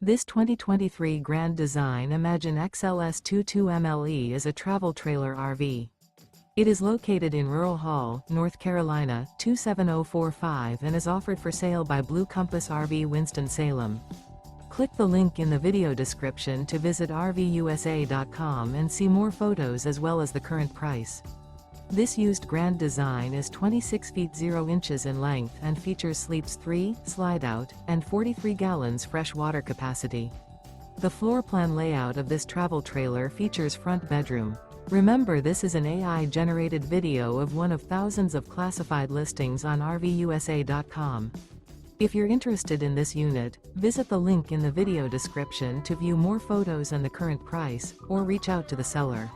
This 2023 Grand Design Imagine XLS 22MLE is a travel trailer RV. It is located in Rural Hall, North Carolina, 27045 and is offered for sale by Blue Compass RV Winston, Salem. Click the link in the video description to visit RVUSA.com and see more photos as well as the current price. This used Grand Design is 26 feet 0 inches in length and features sleeps 3, Slideout, and 43 gallons fresh water capacity. The floor plan layout of this travel trailer features front bedroom. Remember, this is an AI-generated video of one of thousands of classified listings on RVUSA.com. If you're interested in this unit, visit the link in the video description to view more photos and the current price, or reach out to the seller.